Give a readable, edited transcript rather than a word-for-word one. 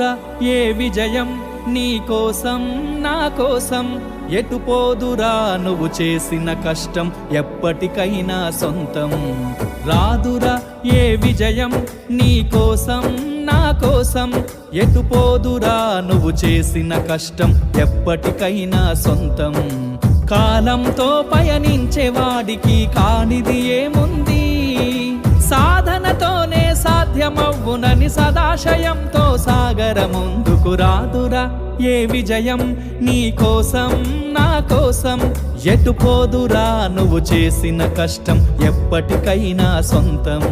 రాదురా ఏ విజయం నీ కోసం నా కోసం, ఎటు పోదురా నువ్వు చేసిన కష్టం ఎప్పటికైనా సొంతం. రాదురా ఏ విజయం నీ కోసం నా కోసం, ఎటు పోదురా నువ్వు చేసిన కష్టం ఎప్పటికైనా సొంతం. కాలంతో పయనించేవాడికి కానిది ఏముంది, సాధనతోనే సాధ్యమవ్వునని సదాశయంతో సాగర ముందుకు. రాదురా ఏ విజయం నీ కోసం నా కోసం, ఎటు పోదురా నువ్వు చేసిన కష్టం ఎప్పటికైనా సొంతం.